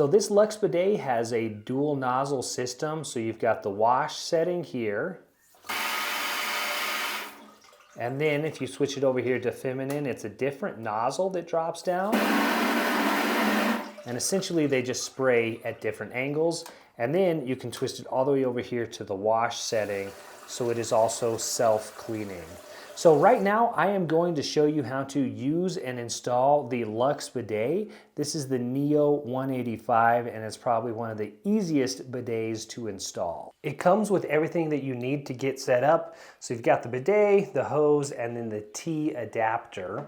So this Luxe Bidet has a dual nozzle system. So you've got the wash setting here. And then if you switch it over here to feminine, it's a different nozzle that drops down. And essentially they just spray at different angles. And then you can twist it all the way over here to the wash setting, so it is also self-cleaning. So right now I am going to show you how to use and install the Luxe Bidet. This is the Neo 185 and it's probably one of the easiest bidets to install. It comes with everything that you need to get set up. So you've got the bidet, the hose, and then the T adapter.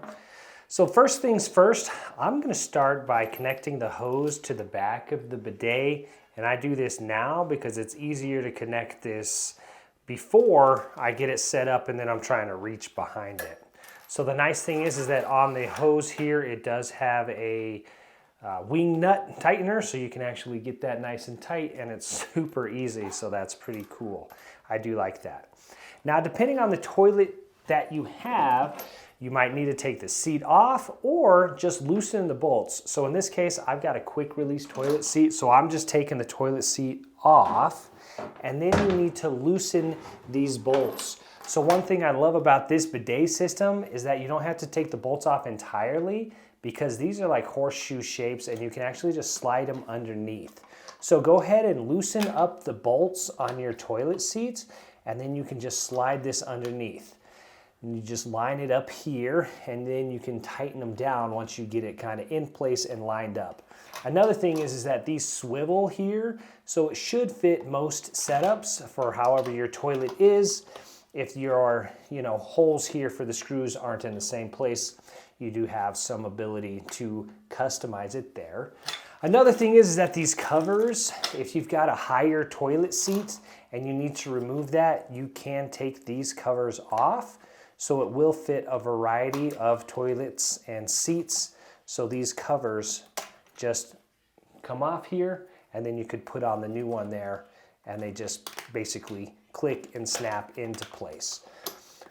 So first things first, I'm gonna start by connecting the hose to the back of the bidet. And I do this now because it's easier to connect this before I get it set up and then I'm trying to reach behind it. So the nice thing is that on the hose here, it does have a wing nut tightener, so you can actually get that nice and tight, and it's super easy, so that's pretty cool. I do like that. Now, depending on the toilet that you have, you might need to take the seat off or just loosen the bolts. So in this case, I've got a quick release toilet seat, so I'm just taking the toilet seat off, and then you need to loosen these bolts. So one thing I love about this bidet system is that you don't have to take the bolts off entirely, because these are like horseshoe shapes and you can actually just slide them underneath. So go ahead and loosen up the bolts on your toilet seats, and then you can just slide this underneath. And you just line it up here, and then you can tighten them down once you get it kind of in place and lined up. Another thing is that these swivel here, so it should fit most setups for however your toilet is. If your holes here for the screws aren't in the same place, you do have some ability to customize it there. Another thing is that these covers, if you've got a higher toilet seat and you need to remove that, you can take these covers off. So it will fit a variety of toilets and seats. So these covers just come off here, and then you could put on the new one there, and they just basically click and snap into place.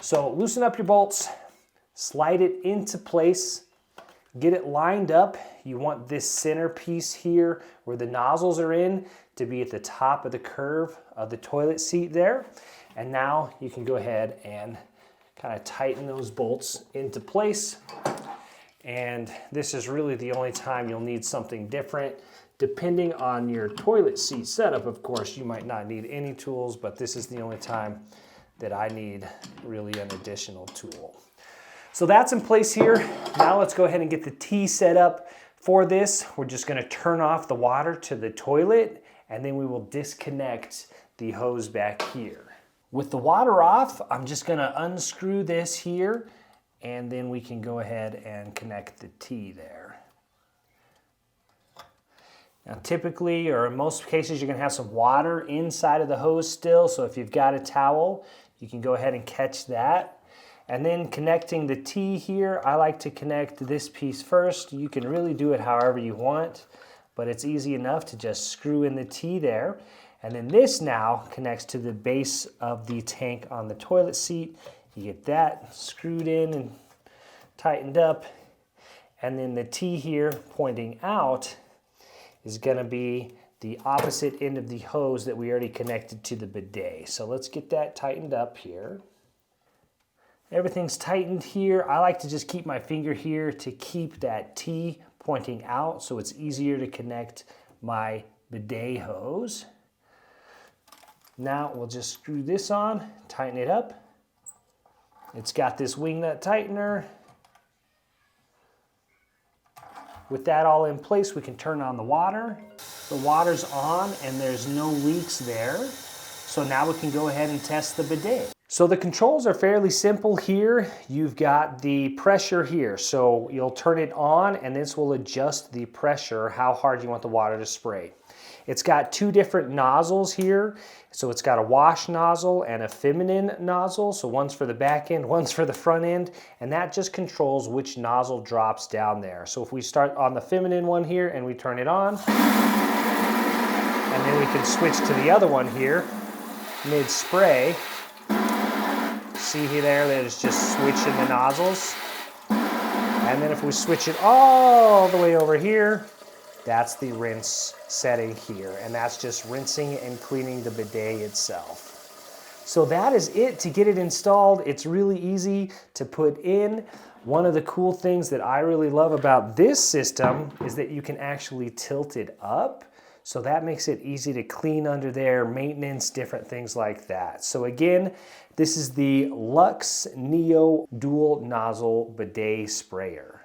So loosen up your bolts, slide it into place, get it lined up. You want this center piece here where the nozzles are in to be at the top of the curve of the toilet seat there. And now you can go ahead and kind of tighten those bolts into place. And this is really the only time you'll need something different. Depending on your toilet seat setup, of course, you might not need any tools, but this is the only time that I need really an additional tool. So that's in place here. Now let's go ahead and get the T set up. For this, we're just gonna turn off the water to the toilet, and then we will disconnect the hose back here. With the water off, I'm just gonna unscrew this here, and then we can go ahead and connect the T there. Now typically, or in most cases, you're gonna have some water inside of the hose still, so if you've got a towel, you can go ahead and catch that. And then connecting the T here, I like to connect this piece first. You can really do it however you want, but it's easy enough to just screw in the T there. And then this now connects to the base of the tank on the toilet seat. You get that screwed in and tightened up. And then the T here pointing out is gonna be the opposite end of the hose that we already connected to the bidet. So let's get that tightened up here. Everything's tightened here. I like to just keep my finger here to keep that T pointing out so it's easier to connect my bidet hose. Now we'll just screw this on, tighten it up. It's got this wing nut tightener. With that all in place, we can turn on the water. The water's on and there's no leaks there. So now we can go ahead and test the bidet. So the controls are fairly simple here. You've got the pressure here. So you'll turn it on and this will adjust the pressure, how hard you want the water to spray. It's got two different nozzles here. So it's got a wash nozzle and a feminine nozzle. So one's for the back end, one's for the front end, and that just controls which nozzle drops down there. So if we start on the feminine one here and we turn it on, and then we can switch to the other one here, mid-spray. See here there that it's just switching the nozzles. And then if we switch it all the way over here, That's the rinse setting here, and that's just rinsing and cleaning the bidet itself. So that is it to get it installed. It's really easy to put in. One of the cool things that I really love about this system is that you can actually tilt it up. So that makes it easy to clean under there, maintenance, different things like that. So again, this is the Luxe Neo Dual Nozzle Bidet Sprayer.